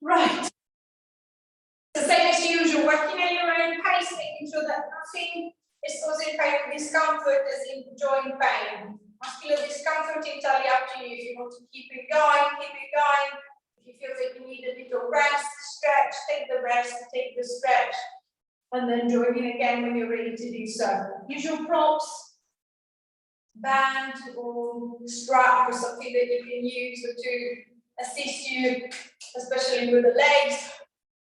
Right. The same as usual, working at your own pace, making sure that nothing is causing pain or discomfort as in joint pain. Muscular discomfort, entirely up to you. If you want to keep it going, keep it going. If you feel that you need a little rest, stretch, take the rest, take the stretch. And then join in again when you're ready to do so. Use your props, band or strap or something that you can use to assist you, especially with the legs.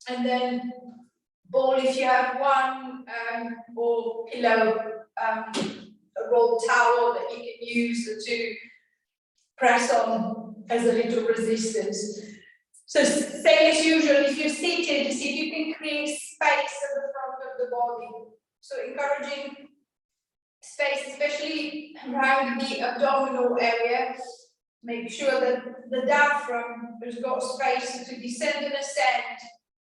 And then ball if you have one, or pillow, a rolled towel that you can use to press on as a little resistance. So same as usual, if you're seated, see if you can create space at the front of the body. So encouraging space, especially around the abdominal area. Make sure that the diaphragm has got space to descend and ascend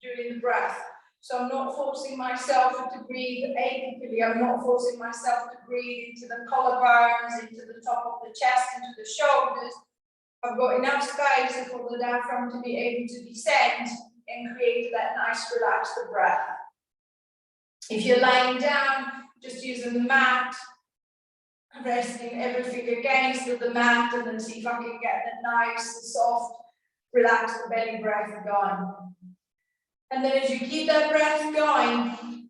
during the breath. So I'm not forcing myself to breathe apically. I'm not forcing myself to breathe into the collarbones, into the top of the chest, into the shoulders. I've got enough space for the diaphragm to be able to descend and create that nice relaxed breath. If you're lying down, just using the mat, resting everything against the mat, and then see if I can get that nice, soft, relaxed belly breath going. And then as you keep that breath going,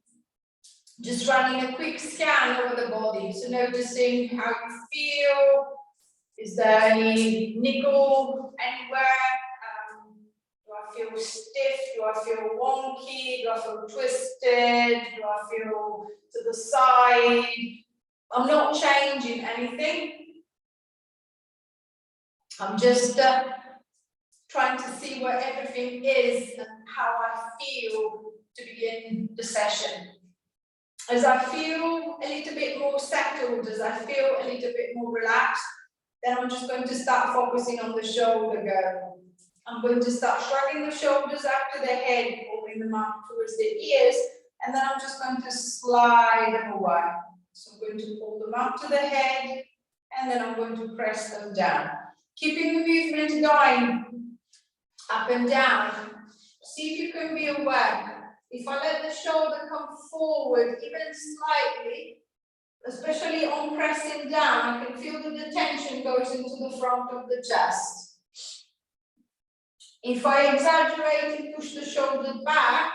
just running a quick scan over the body. So noticing how you feel. Is there any niggle anywhere? Do I feel stiff? Do I feel wonky? Do I feel twisted? Do I feel to the side? I'm not changing anything. I'm just trying to see where everything is and how I feel to begin the session. As I feel a little bit more settled, as I feel a little bit more relaxed, then I'm just going to start focusing on the shoulder girdle. I'm going to start shrugging the shoulders up to the head, pulling them up towards the ears, and then I'm just going to slide them away. So I'm going to pull them up to the head, and then I'm going to press them down. Keeping the movement going, up and down. See if you can be aware. If I let the shoulder come forward, even slightly, especially on pressing down, I can feel that the tension goes into the front of the chest. If I exaggerate and push the shoulder back,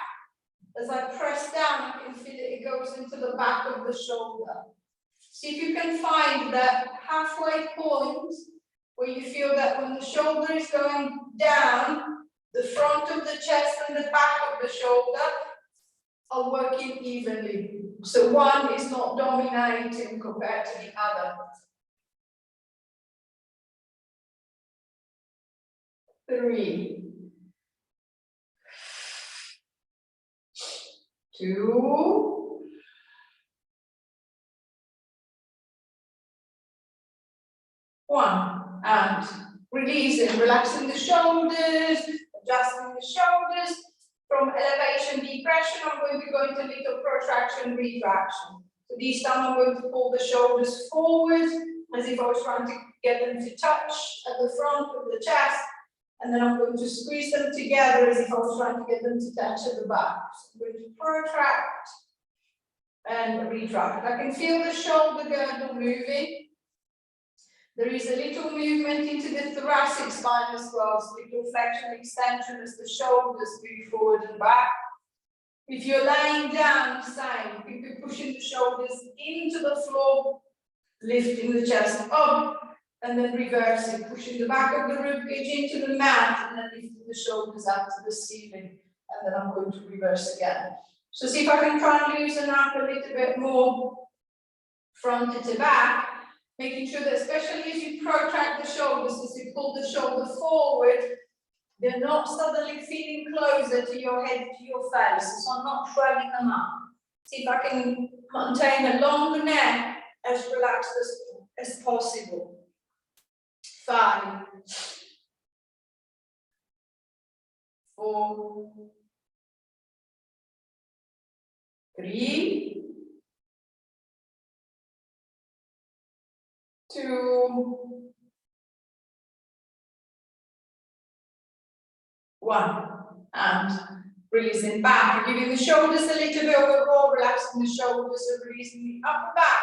as I press down, I can feel that it goes into the back of the shoulder. See if you can find that halfway point where you feel that when the shoulder is going down, the front of the chest and the back of the shoulder are working evenly. So one is not dominating compared to the other. 3, 2, 1. And releasing, relaxing the shoulders, adjusting the shoulders. From elevation, depression, I'm going to go into little protraction, retraction. So this time I'm going to pull the shoulders forward as if I was trying to get them to touch at the front of the chest. And then I'm going to squeeze them together as if I was trying to get them to touch at the back. So I'm going to protract and retract. I can feel the shoulder girdle moving. There is a little movement into the thoracic spine as well, so little flexion extension as the shoulders move forward and back. If you're lying down, same. You can be pushing the shoulders into the floor, lifting the chest up, and then reversing, pushing the back of the ribcage into the mat, and then lifting the shoulders up to the ceiling. And then I'm going to reverse again. So see if I can try and loosen up a little bit more front to back. Making sure that especially as you protract the shoulders, as you pull the shoulder forward, they're not suddenly feeling closer to your head, to your face. So I'm not shrugging them up. See if I can maintain a long neck as relaxed as possible. 5, 4, 3, 2, 1. and releasing back. Giving the shoulders a little bit of a roll, relaxing the shoulders and releasing the upper back.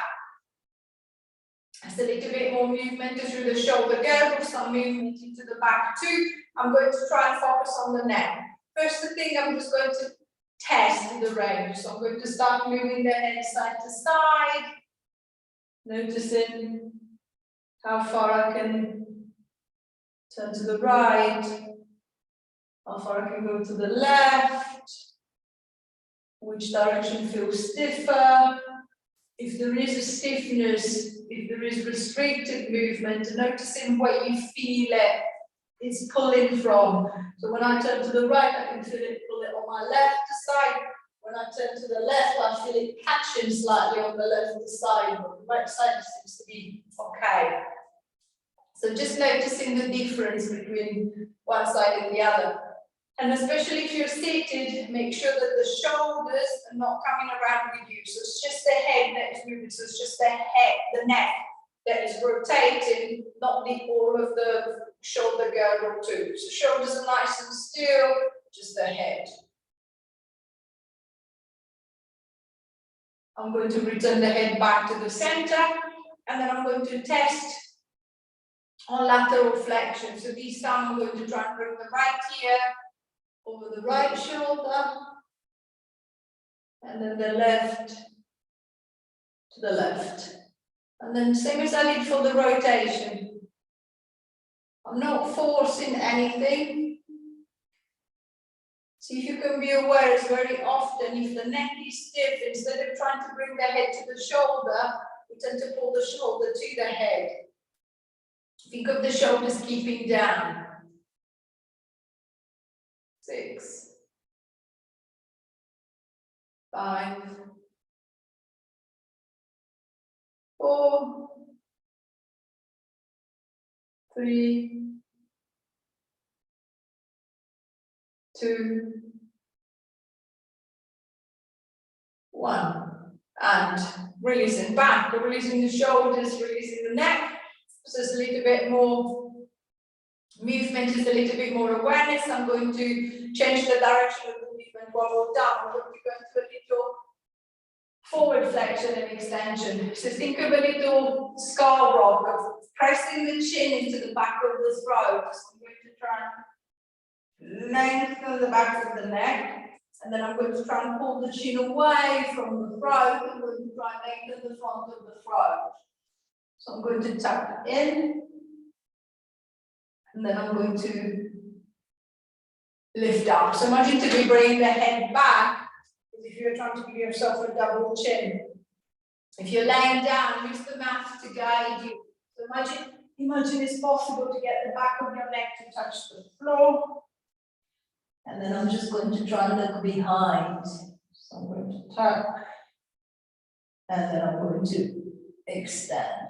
Just a little bit more movement through the shoulder girdle, some movement into the back too. I'm going to try and focus on the neck. First thing, I'm just going to test the range. So I'm going to start moving the head side to side, noticing how far I can turn to the right, how far I can go to the left, which direction feels stiffer. If there is a stiffness, if there is restricted movement, noticing where you feel it's pulling from. So when I turn to the right, I can feel it pull it on my left side. When I turn to the left, I feel it catching slightly on the left side, but the right side seems to be okay. So just noticing the difference between one side and the other. And especially if you're seated, make sure that the shoulders are not coming around with you. So it's just the head that is moving. So it's just the head, the neck that is rotating, not all of the shoulder girdle too. So shoulders are nice and still, just the head. I'm going to return the head back to the center, and then I'm going to test on lateral flexion. So this time I'm going to try and bring the right ear over the right shoulder, and then the left to the left. And then same as I did for the rotation. I'm not forcing anything. See if you can be aware, it's very often, if the neck is stiff, instead of trying to bring the head to the shoulder, we tend to pull the shoulder to the head. Think of the shoulders keeping down. 6, 5, 4, 3, 2, 1. And releasing back, releasing the shoulders, releasing the neck. So there's a little bit more movement, is a little bit more awareness. I'm going to change the direction of the movement one more time. I'm going to go into a little forward flexion and extension. So think of a little skull rock of pressing the chin into the back of the throat. So I'm going to try and lengthen the back of the neck. And then I'm going to try and pull the chin away from the throat. I'm going to try and lengthen the front of the throat. So I'm going to tuck in. And then I'm going to lift up. So imagine to be bringing the head back as if you're trying to give yourself a double chin. If you're laying down, use the mat to guide you. So imagine it's possible to get the back of your neck to touch the floor. And then I'm just going to try and look behind. So I'm going to tuck. And then I'm going to extend.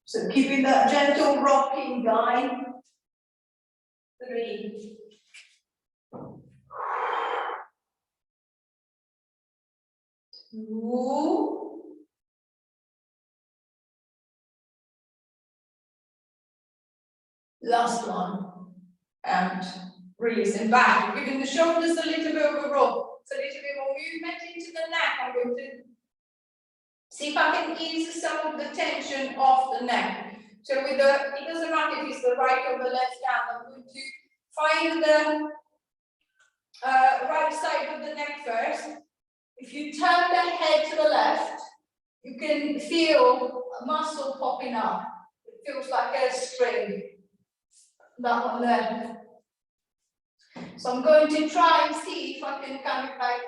So keeping that gentle rocking guide. 3, 2, last one, and releasing back, giving the shoulders a little bit of a roll. So a little bit more movement into the neck. I'm going to see if I can ease some of the tension off the neck. So with the, it doesn't matter if it's the right or the left hand, I'm going to find the right side of the neck first. If you turn the head to the left, you can feel a muscle popping up. It feels like a string. That one there. So I'm going to try and see if I can kind of like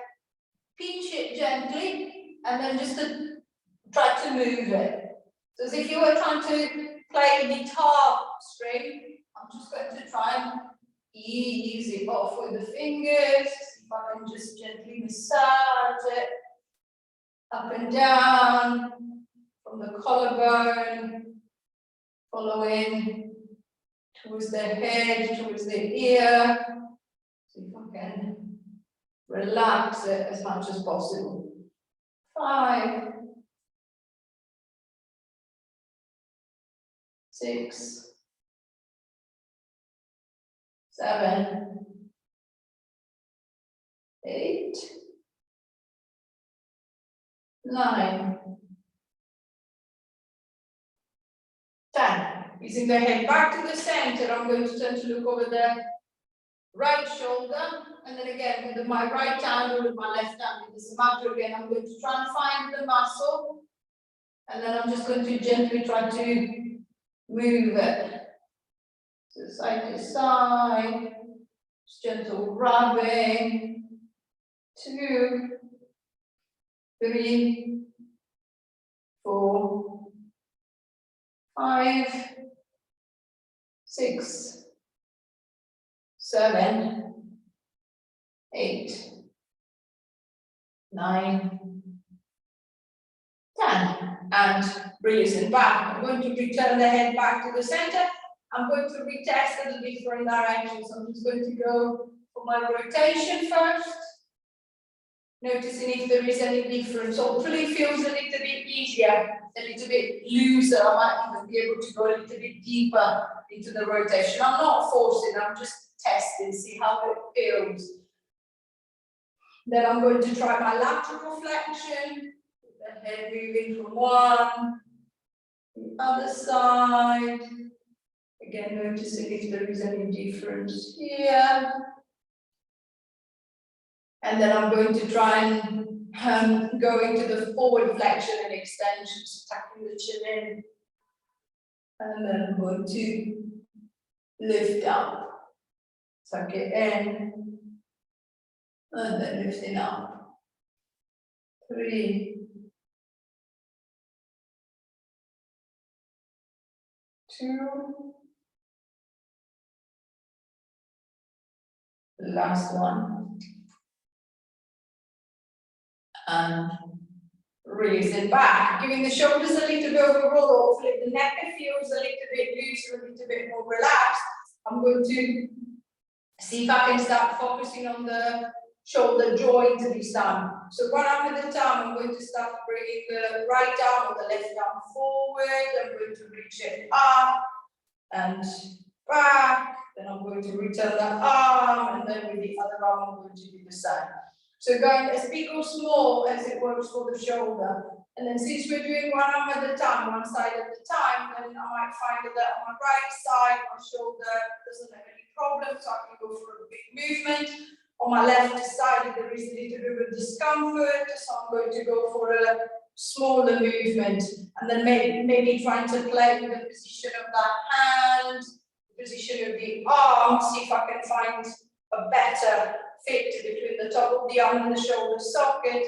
pinch it gently and then just to try to move it. So as if you were trying to play a guitar string, I'm just going to try and ease it off with the fingers. See if I can just gently massage it up and down from the collarbone, following towards the head, towards the ear. See if I can relax it as much as possible. 5, 6, 7, 8, 9, 10. Using the head back to the center, I'm going to turn to look over the right shoulder, and then again with my right hand or with my left hand in this matter again, I'm going to try and find the muscle, and then I'm just going to gently try to move it. So side to side, just gentle rubbing. 2, 3, 4, 5, 6, 7, 8, 9, 10. And release it back. I'm going to return the head back to the center. I'm going to retest a little bit different directions. I'm just going to go for my rotation first. Noticing if there is any difference. Hopefully it feels a little bit easier, a little bit looser. I might even be able to go a little bit deeper into the rotation. I'm not forcing, I'm just testing, see how it feels. Then I'm going to try my lateral flexion, the head moving from one, the other side. Again, noticing if there is any difference here. And then I'm going to try and go into the forward flexion and extension, tucking the chin in. And then I'm going to lift up, tuck it in, and then lifting up. 3, 2, last one. And release it back, giving the shoulders a little bit of a roll. Hopefully the neck feels a little bit loose, a little bit more relaxed. I'm going to see if I can start focusing on the shoulder joint this time. So one arm at a time, I'm going to start bringing the right arm or the left arm forward. I'm going to reach it up and back. Then I'm going to return the arm, and then with the other arm, I'm going to do the same. So going as big or small as it works for the shoulder. And then since we're doing one arm at a time, one side at a time, then I might find that on my right side, my shoulder doesn't have any problem, so I can go for a big movement. On my left side, there is a little bit of discomfort, so I'm going to go for a smaller movement. And then maybe trying to play with the position of that hand, the position of the arm, see if I can find a better fit between the top of the arm and the shoulder socket,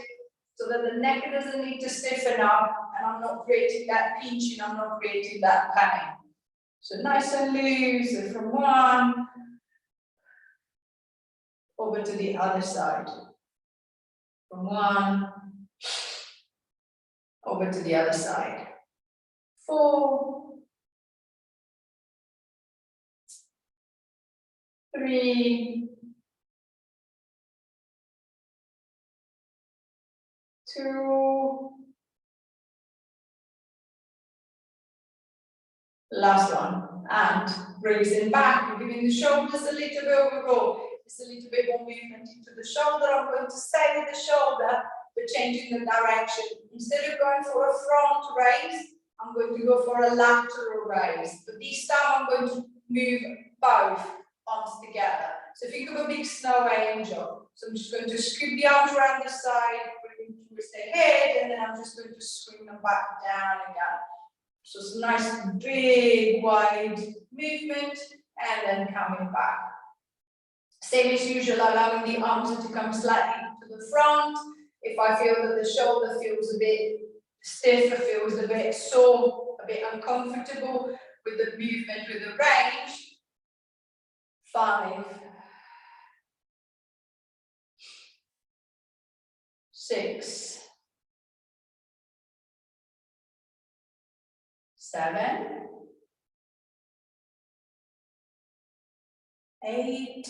so that the neck doesn't need to stiffen up, and I'm not creating that pinching, I'm not creating that pain. So nice and loose, and from one, over to the other side. From one, over to the other side. 4, 3, 2, last one, and releasing back, giving the shoulders a little bit of a roll. Just a little bit more movement into the shoulder. I'm going to stay with the shoulder, but changing the direction. Instead of going for a front raise, I'm going to go for a lateral raise. But this time I'm going to move both arms together. So think of a big snow angel. So I'm just going to scoop the arms around the side, bring them towards the head, and then I'm just going to swing them back down again. So it's a nice big wide movement, and then coming back. Same as usual, allowing the arms to come slightly to the front. If I feel that the shoulder feels a bit stiff, it feels a bit sore, a bit uncomfortable with the movement, with the range. 5, 6, 7, 8,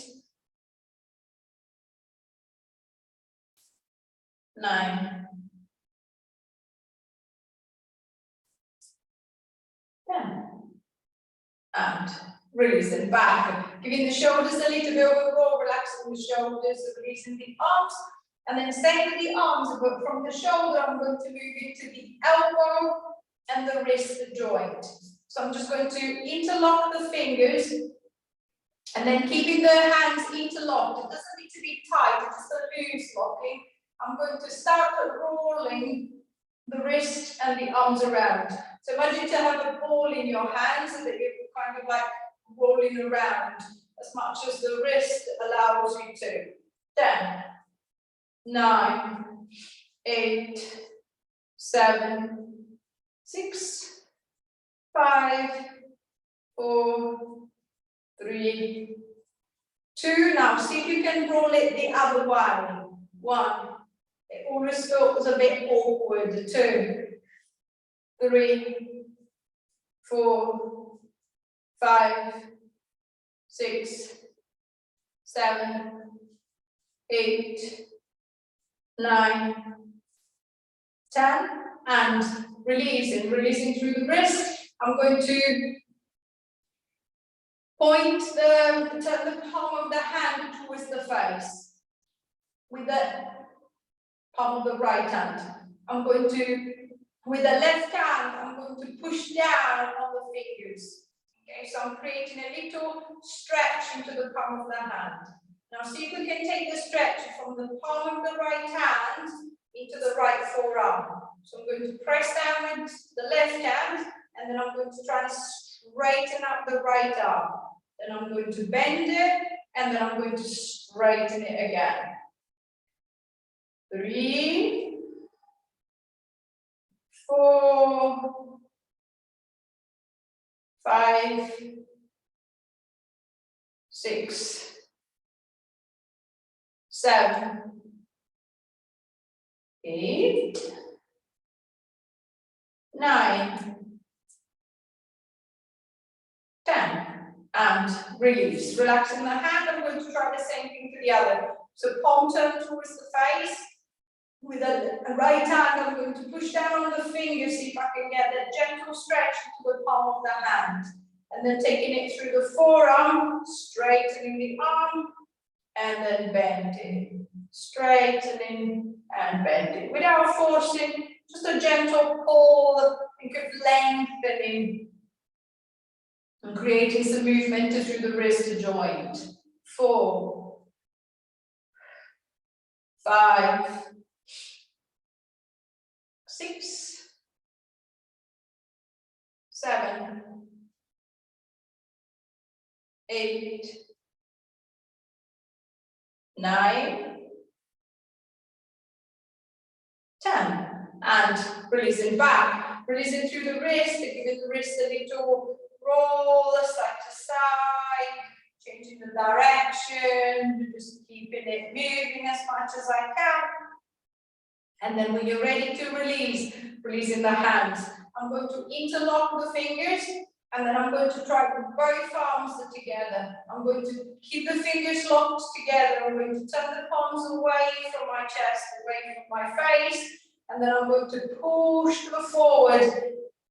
9, 10, and release and back. Giving the shoulders a little bit of a roll, relaxing the shoulders, releasing the arms. And then stay with the arms, but from the shoulder, I'm going to move into the elbow and the wrist joint. So I'm just going to interlock the fingers and then keeping the hands interlocked. It doesn't need to be tight, it's just a loose locking. I'm going to start rolling the wrist and the arms around. So imagine to have a ball in your hands and that you're kind of like rolling around as much as the wrist allows you to. 10, 9, 8, 7, 6, 5, 4, 3, 2. Now see if you can roll it the other way. 1. It always feels a bit awkward. 2, 3, 4, 5, 6, 7, 8, 9, 10, and releasing through the wrist. I'm going to turn the palm of the hand towards the face with the palm of the right hand. I'm going to, with the left hand, I'm going to push down on the fingers. Okay, so I'm creating a little stretch into the palm of the hand. Now see if we can take the stretch from the palm of the right hand into the right forearm. So I'm going to press down with the left hand, and then I'm going to try and straighten up the right arm. Then I'm going to bend it, and then I'm going to straighten it again. 3, 4, 5, 6, 7, 8, 9, 10, and release. Relaxing the hand, I'm going to try the same thing to the other. So palm turn towards the face. With the right hand, I'm going to push down on the fingers, see if I can get that gentle stretch into the palm of the hand. And then taking it through the forearm, straightening the arm, and then bending. Straightening and bending. Without forcing, just a gentle pull, think of lengthening. And creating some movement through the wrist joint. 4, 5, 6, 7, 8, 9, 10. And releasing back. Releasing through the wrist, giving the wrist a little roll side to side, changing the direction, just keeping it moving as much as I can. And then when you're ready to release, releasing the hands. I'm going to interlock the fingers, and then I'm going to try with both arms together. I'm going to keep the fingers locked together. I'm going to turn the palms away from my chest, away from my face, and then I'm going to push them forward,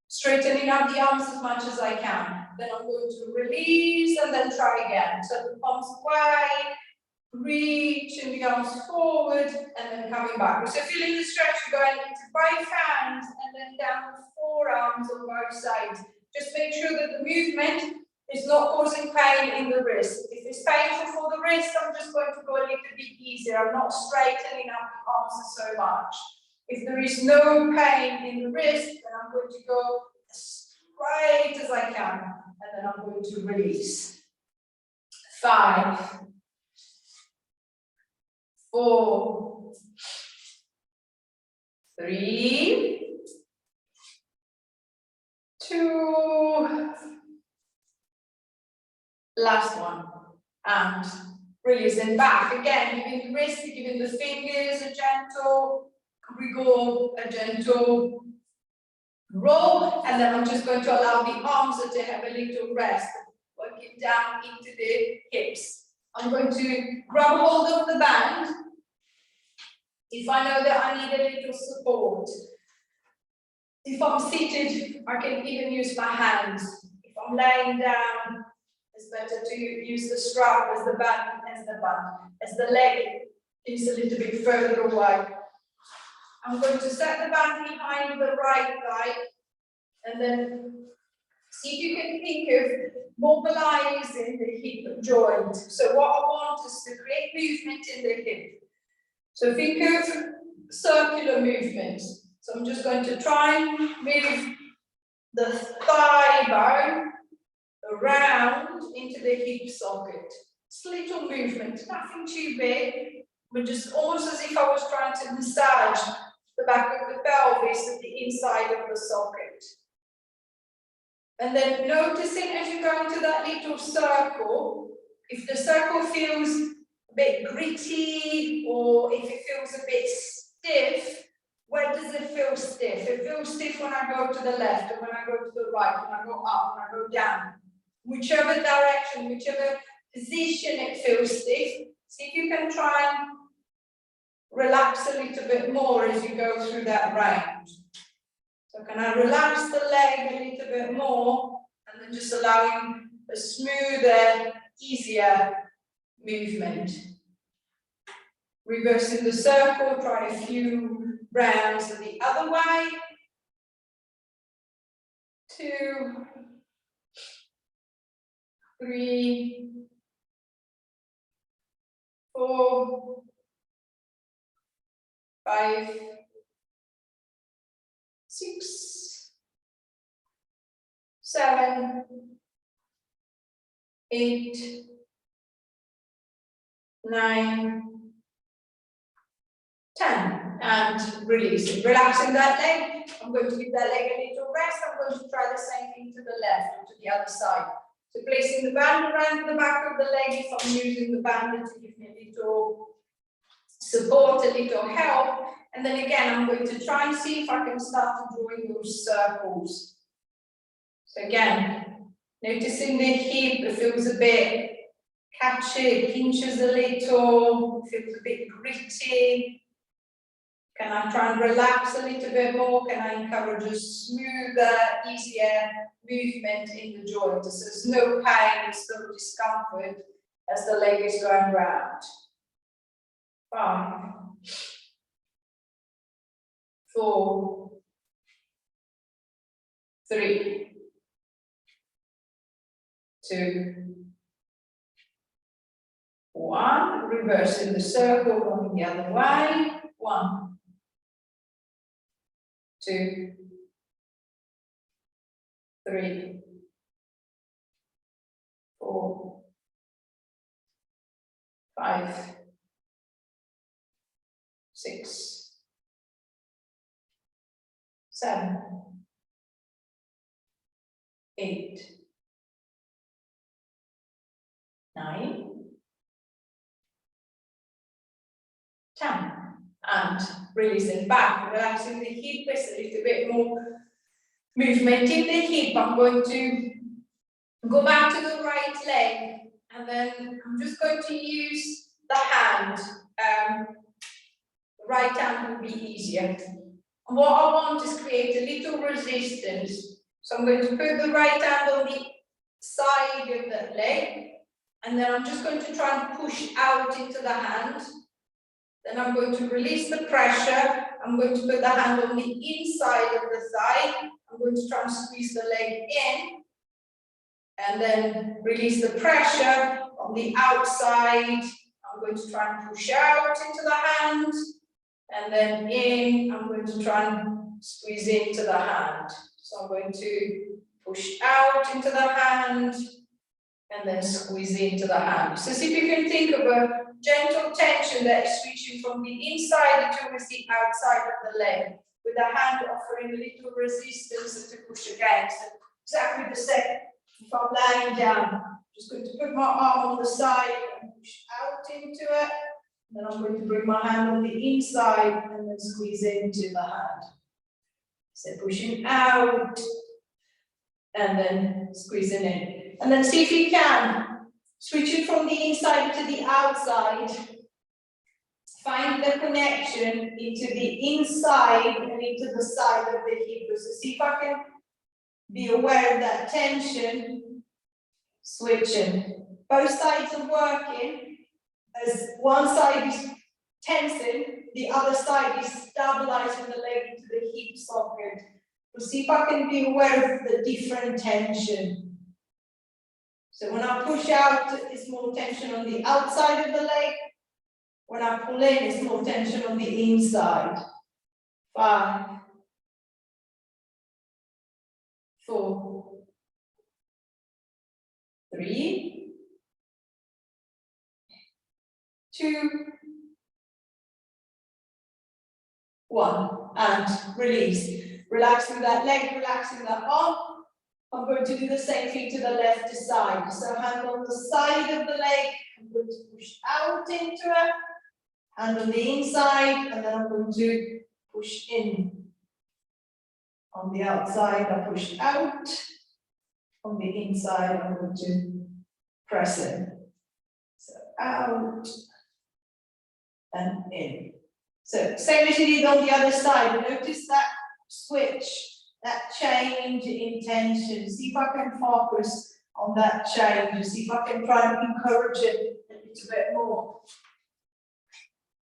straightening up the arms as much as I can. Then I'm going to release and then try again. So the palms away, reaching the arms forward, and then coming back. So feeling the stretch going into both hands and then down the forearms on both sides. Just make sure that the movement is not causing pain in the wrist. If it's painful for the wrist, I'm just going to go a little bit easier. I'm not straightening up the arms so much. If there is no pain in the wrist, then I'm going to go as straight as I can, and then I'm going to release. 5, 4, 3, 2, last one, and releasing back. Again, giving the wrist, giving the fingers a gentle wriggle, a gentle roll, and then I'm just going to allow the arms to have a little rest, working down into the hips. I'm going to grab hold of the band if I know that I need a little support. If I'm seated, I can even use my hands. If I'm laying down, it's better to use the strap as the leg is a little bit further away. I'm going to set the band behind the right thigh and then see if you can think of mobilizing the hip joint. So what I want is to create movement in the hip. So think of circular movements. So I'm just going to try and move the thigh bone around into the hip socket. It's a little movement, nothing too big, but just almost as if I was trying to massage the back of the pelvis at the inside of the socket. And then noticing as you go into that little circle, if the circle feels a bit gritty or if it feels a bit stiff, where does it feel stiff? It feels stiff when I go to the left, and when I go to the right, when I go up, when I go down. Whichever direction, whichever position it feels stiff, see if you can try and relax a little bit more as you go through that round. So can I relax the leg a little bit more and then just allowing a smoother, easier movement. Reversing the circle, try a few rounds the other way. 2, 3, 4, 5, 6, 7, 8, 9, 10, and release it. Relaxing that leg. I'm going to give that leg a little rest. I'm going to try the same thing to the left or to the other side. So placing the band around the back of the leg, if I'm using the band to give me a little support, a little help. And then again, I'm going to try and see if I can start drawing those circles. So again, noticing the hip, it feels a bit catchy, it pinches a little, feels a bit gritty. Can I try and relax a little bit more? Can I encourage a smoother, easier movement in the joint? So there's no pain, there's no discomfort as the leg is going round. 5, 4, 3, 2, 1. Reversing the circle, going the other way. 1, 2, 3, 4, 5, 6, 7, 8, 9, 10. And releasing back, relaxing the hip, there's a little bit more movement in the hip. I'm going to go back to the right leg, and then I'm just going to use the hand. The right hand will be easier. And what I want is create a little resistance. So I'm going to put the right hand on the side of the leg, and then I'm just going to try and push out into the hand. Then I'm going to release the pressure. I'm going to put the hand on the inside of the thigh. I'm going to try and squeeze the leg in, and then release the pressure on the outside. I'm going to try and push out into the hand, and then in. I'm going to try and squeeze into the hand. So I'm going to push out into the hand, and then squeeze into the hand. So see if you can think of a gentle tension that is switching from the inside towards the outside of the leg, with the hand offering a little resistance to push against. Exactly the same. If I'm lying down, I'm just going to put my arm on the side and push out into it. Then I'm going to bring my hand on the inside and then squeeze into the hand. So pushing out and then squeezing in. And then see if you can switch it from the inside to the outside. Find the connection into the inside and into the side of the hip. So see if I can be aware of that tension. switching. Both sides are working. As one side is tensing, the other side is stabilizing the leg into the hip socket. So see if I can be aware of the different tension. So when I push out, it's more tension on the outside of the leg. When I pull in, it's more tension on the inside. 5, 4, 3, 2, 1, and release. Relaxing that leg, relaxing that arm. I'm going to do the same thing to the left side. So hand on the side of the leg, I'm going to push out into it. Hand on the inside, and then I'm going to push in. On the outside, I push out. On the inside, I'm going to press in. So out and in. So same as you did on the other side. Notice that switch, that change in tension. See if I can focus on that change. See if I can try and encourage it a little bit more.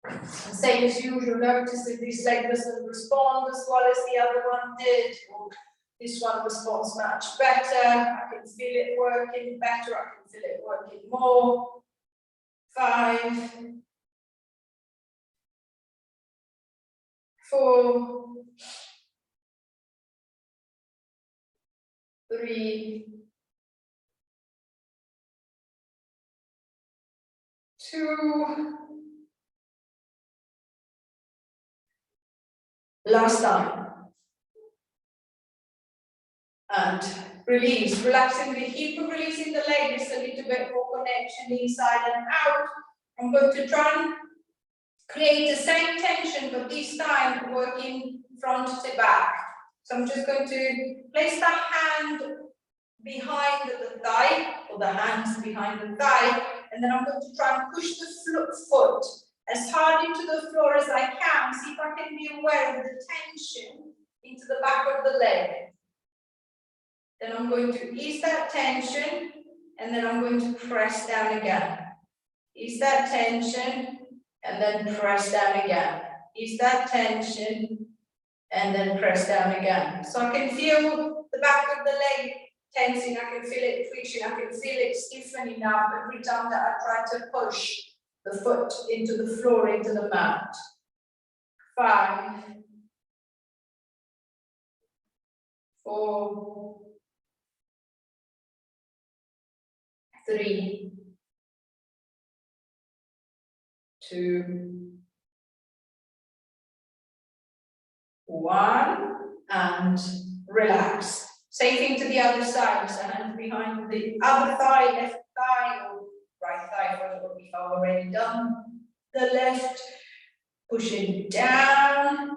And same as usual, notice if this leg doesn't respond as well as the other one did, or this one responds much better. I can feel it working better, I can feel it working more. 5, 4, 3, 2, last time. And release, relaxing the hip, releasing the leg, just a little bit more connection inside and out. I'm going to try and create the same tension, but this time working front to back. So I'm just going to place the hand behind the thigh, or the hands behind the thigh, and then I'm going to try and push the foot as hard into the floor as I can. See if I can be aware of the tension into the back of the leg. Then I'm going to ease that tension, and then I'm going to press down again. Ease that tension, and then press down again. Ease that tension, and then press down again. So I can feel the back of the leg tensing, I can feel it twitching, I can feel it stiffening up every time that I try to push the foot into the floor, into the mat. 5, 4, 3, 2, 1, and relax. Same thing to the other side, so hands behind the other thigh, left thigh, or right thigh, whatever we've already done. The left, pushing down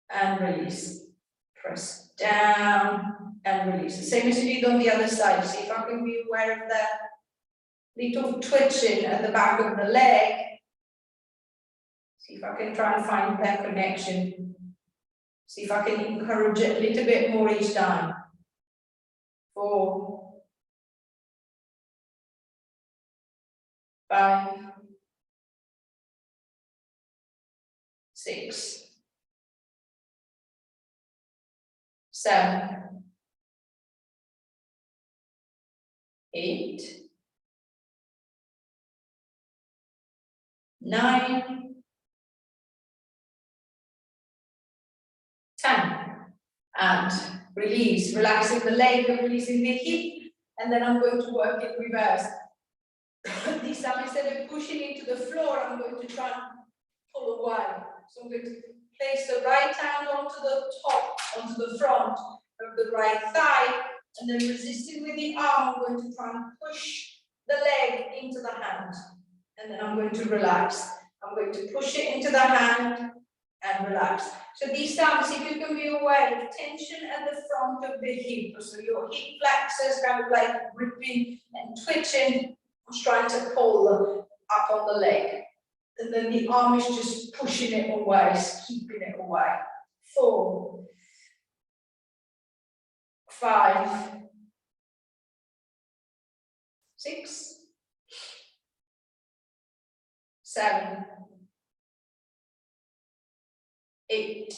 and release. Press down and release. The same as you did on the other side. See if I can be aware of that little twitching at the back of the leg. See if I can try and find that connection. See if I can encourage it a little bit more each time. 4, 5, 6, 7, 8, 9, 10. And release, relaxing the leg, releasing the hip, and then I'm going to work in reverse. This time, instead of pushing into the floor, I'm going to try and pull away. So I'm going to place the right hand onto the top, onto the front of the right thigh, and then resisting with the arm, I'm going to try and push the leg into the hand. And then I'm going to relax. I'm going to push it into the hand and relax. So these times, if you can be aware of tension at the front of the hip, so your hip flexors kind of like gripping and twitching, I'm trying to pull up on the leg. And then the arm is just pushing it away, keeping it away. 4, 5, 6, 7, 8,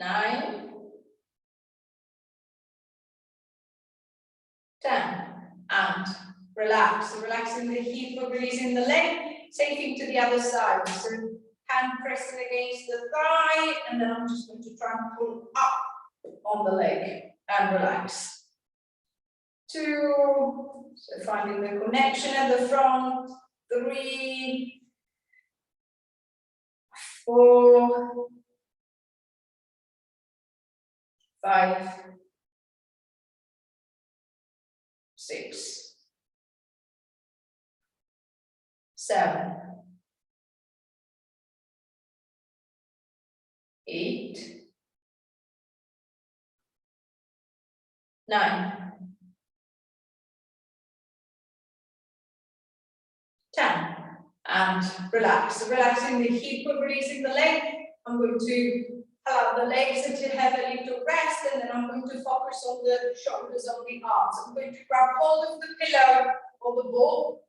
9, 10, and relax. So relaxing the hip, releasing the leg. Same thing to the other side. So hand pressing against the thigh, and then I'm just going to try and pull up on the leg and relax. 2, so finding the connection at the front. 3, 4, 5, 6, 7, 8, 9, 10, and relax. So relaxing the hip, releasing the leg. I'm going to allow the legs to have a little rest, and then I'm going to focus on the shoulders, on the arms. I'm going to grab hold of the pillow or the ball,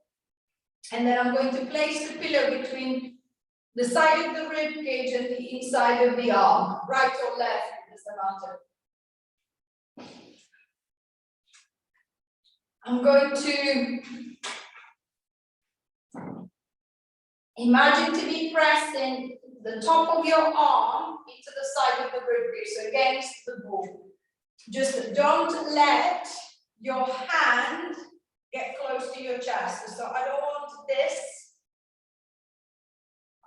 and then I'm going to place the pillow between the side of the rib cage and the inside of the arm, right or left, it doesn't matter. I'm going to imagine to be pressing the top of your arm into the side of the rib cage, so against the ball. Just don't let your hand get close to your chest. So I don't want this.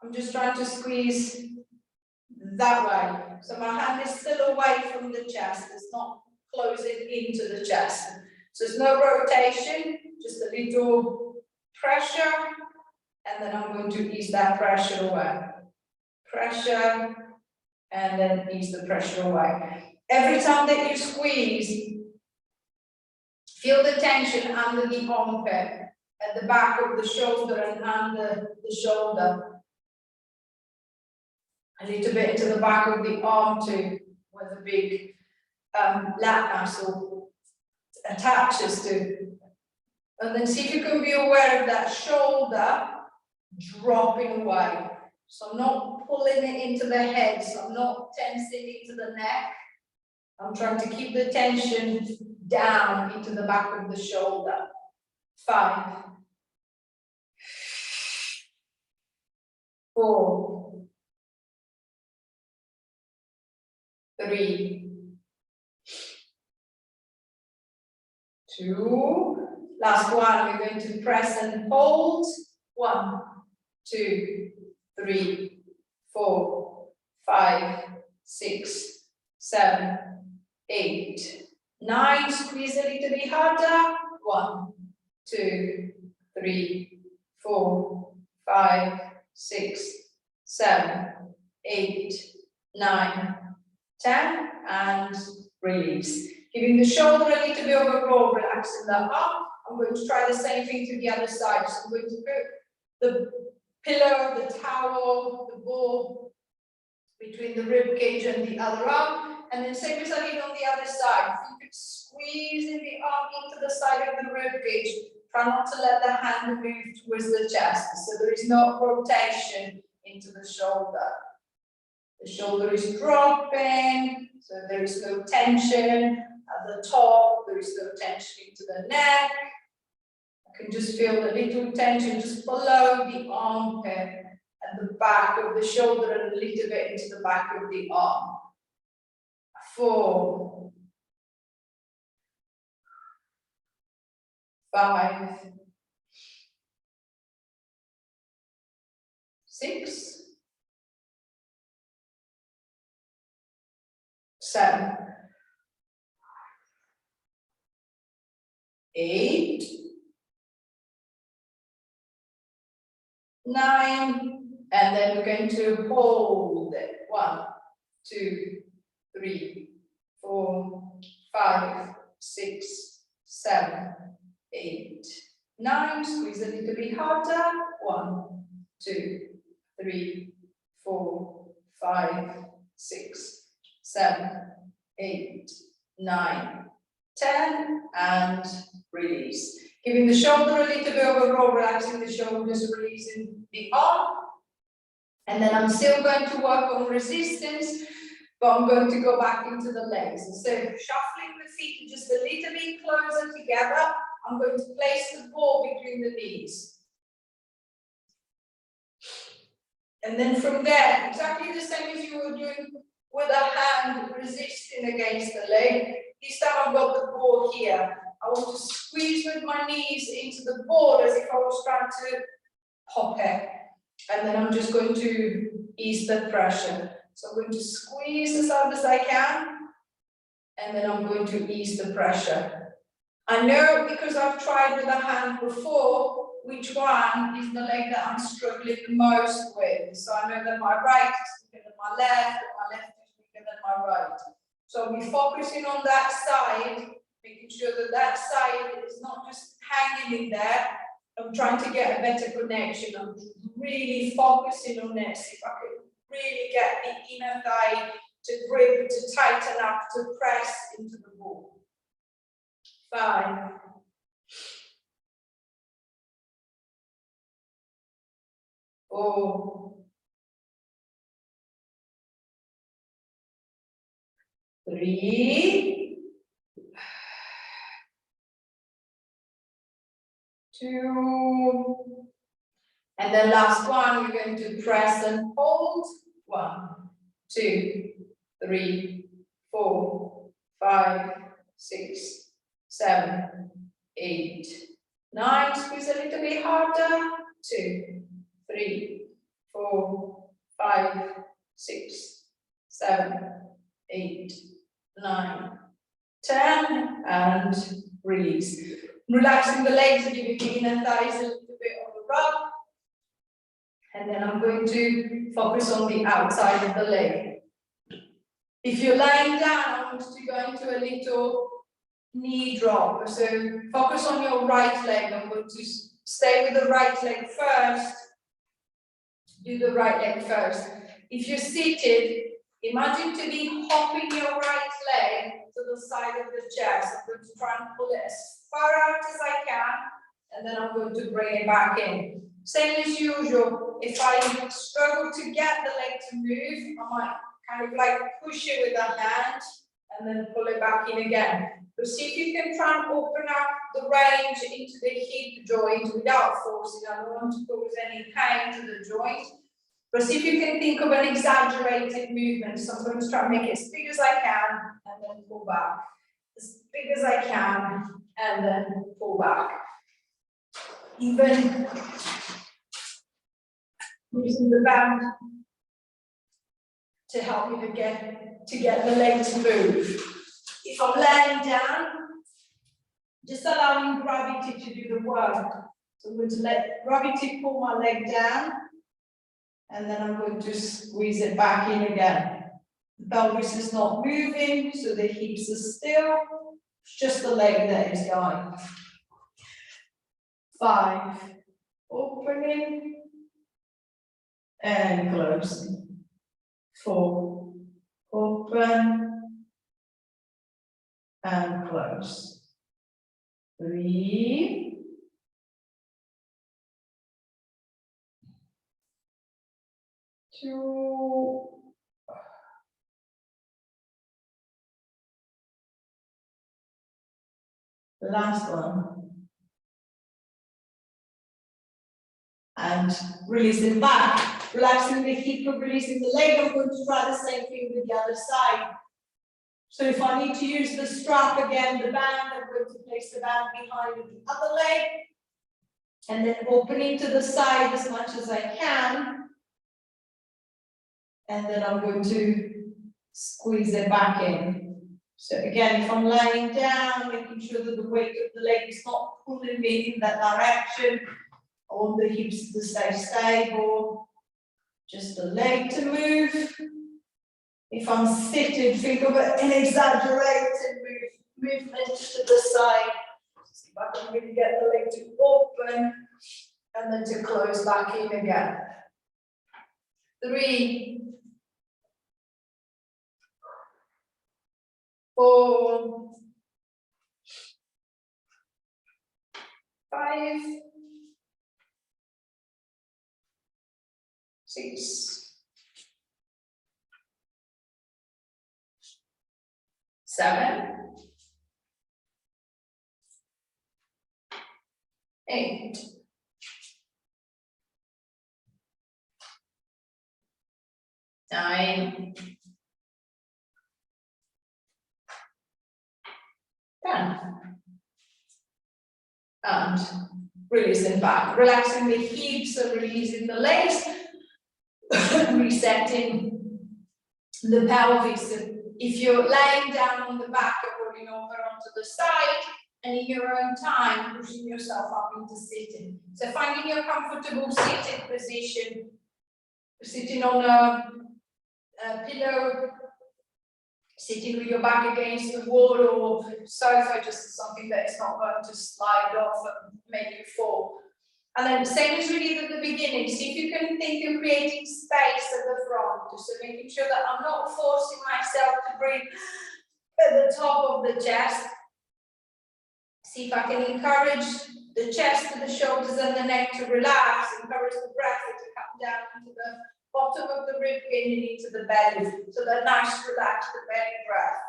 I'm just trying to squeeze that way. So my hand is still away from the chest. It's not closing into the chest. So there's no rotation, just a little pressure. And then I'm going to ease that pressure away. Pressure, and then ease the pressure away. Every time that you squeeze, feel the tension under the armpit, at the back of the shoulder and under the shoulder. A little bit into the back of the arm too, where the big lat muscle attaches to. And then see if you can be aware of that shoulder dropping away. So I'm not pulling it into the head, so I'm not tensing into the neck. I'm trying to keep the tension down into the back of the shoulder. 5, 4, 3, 2, last one, we're going to press and hold. 1, 2, 3, 4, 5, 6, 7, 8, 9, squeeze a little bit harder. 1, 2, 3, 4, 5, 6, 7, 8, 9, 10, and release. Giving the shoulder a little bit of a roll, relaxing the arm. I'm going to try the same thing to the other side. So I'm going to put the pillow, the towel, the ball between the rib cage and the other arm. And then same as I did on the other side. If you could squeeze in the arm into the side of the rib cage, try not to let the hand move towards the chest. So there is no rotation into the shoulder. The shoulder is dropping, so there is no tension at the top, there is no tension into the neck. I can just feel a little tension just below the armpit and the back of the shoulder and a little bit into the back of the arm. 4, 5, 6, 7, 8, 9, and then we're going to hold it. 1, 2, 3, 4, 5, 6, 7, 8, 9. Squeeze a little bit harder. 1, 2, 3, 4, 5, 6, 7, 8, 9, 10, and release. Giving the shoulder a little bit of a roll, relaxing the shoulders, releasing the arm. And then I'm still going to work on resistance, but I'm going to go back into the legs. Instead of shuffling the feet just a little bit closer together, I'm going to place the ball between the knees. And then from there, exactly the same as you were doing with a hand resisting against the leg. This time I've got the ball here. I want to squeeze with my knees into the ball as if I was trying to pop it. And then I'm just going to ease the pressure. So I'm going to squeeze as hard as I can. And then I'm going to ease the pressure. I know because I've tried with a hand before, which one is the leg that I'm struggling the most with. So I know that my right is weaker than my left, and my left is weaker than my right. So I'll be focusing on that side, making sure that that side is not just hanging in there. I'm trying to get a better connection. I'm really focusing on this. If I can really get the inner thigh to grip, to tighten up, to press into the ball. 5, 4, 3, 2, and the last one, we're going to press and hold. 1, 2, 3, 4, 5, 6, 7, 8, 9. Squeeze a little bit harder. 2, 3, 4, 5, 6, 7, 8, 9, 10, and release. Relaxing the legs and giving the inner thighs a little bit of a rub. And then I'm going to focus on the outside of the leg. If you're lying down, I want you to go into a little knee drop. So focus on your right leg. I'm going to stay with the right leg first. Do the right leg first. If you're seated, imagine to be hopping your right leg to the side of the chair. So I'm going to try and pull it as far out as I can, and then I'm going to bring it back in. Same as usual, if I struggle to get the leg to move, I might kind of like push it with a hand and then pull it back in again. But see if you can try and open up the range into the hip joint without forcing. I don't want to cause any pain to the joint. But see if you can think of an exaggerated movement. So I'm going to try and make it as big as I can and then pull back. As big as I can and then pull back. Even using the band to help me to get the leg to move. If I'm laying down, just allowing gravity to do the work. So I'm going to let gravity pull my leg down, and then I'm going to squeeze it back in again. The pelvis is not moving, so the hips are still. It's just the leg that is going. 5, opening and closing. 4, open and close. 3, 2, last one. And releasing back, relaxing the hip, releasing the leg. I'm going to try the same thing with the other side. So if I need to use the strap again, the band, I'm going to place the band behind the other leg. And then opening to the side as much as I can. And then I'm going to squeeze it back in. So again, if I'm lying down, making sure that the weight of the leg is not pulling me in that direction. I want the hips to stay stable. Just the leg to move. If I'm sitting, think of an exaggerated movement to the side. See if I can really get the leg to open and then to close back in again. 3, 4, 5, 6, 7, 8, 9, 10. And releasing back, relaxing the hips and releasing the legs, resetting the pelvis. If you're laying down on the back, you're rolling over onto the side, and in your own time, pushing yourself up into sitting. So finding your comfortable sitting position, sitting on a pillow, sitting with your back against the wall or sofa, just something that is not going to slide off and make you fall. And then the same as we did at the beginning, see if you can think you're creating space at the front, so making sure that I'm not forcing myself to breathe at the top of the chest. See if I can encourage the chest and the shoulders and the neck to relax, encourage the breath to come down into the bottom of the rib cage and into the belly, so that nice relaxed belly breath.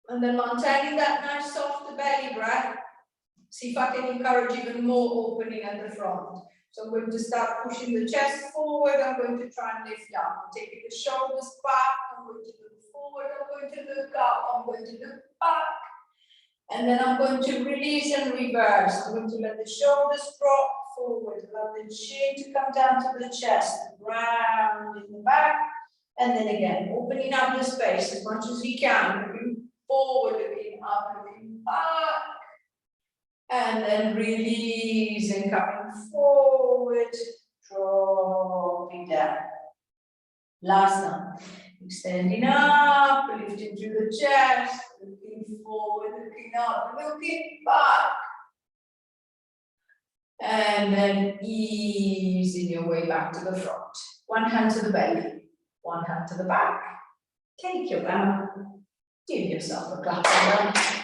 And then maintaining that nice soft belly breath, see if I can encourage even more opening at the front. So I'm going to start pushing the chest forward, I'm going to try and lift up, I'm taking the shoulders back, I'm going to look forward, I'm going to look up, I'm going to look back. And then I'm going to release and reverse. I'm going to let the shoulders drop forward, allow the chin to come down to the chest, round in the back, and then again, opening up the space as much as you can, looking forward, looking up, looking back, and then releasing, coming forward, dropping down. Last time, extending up, lifting through the chest, looking forward, looking up, looking back. And then easing your way back to the front. One hand to the belly, one hand to the back. Take your bow. Give yourself a clap.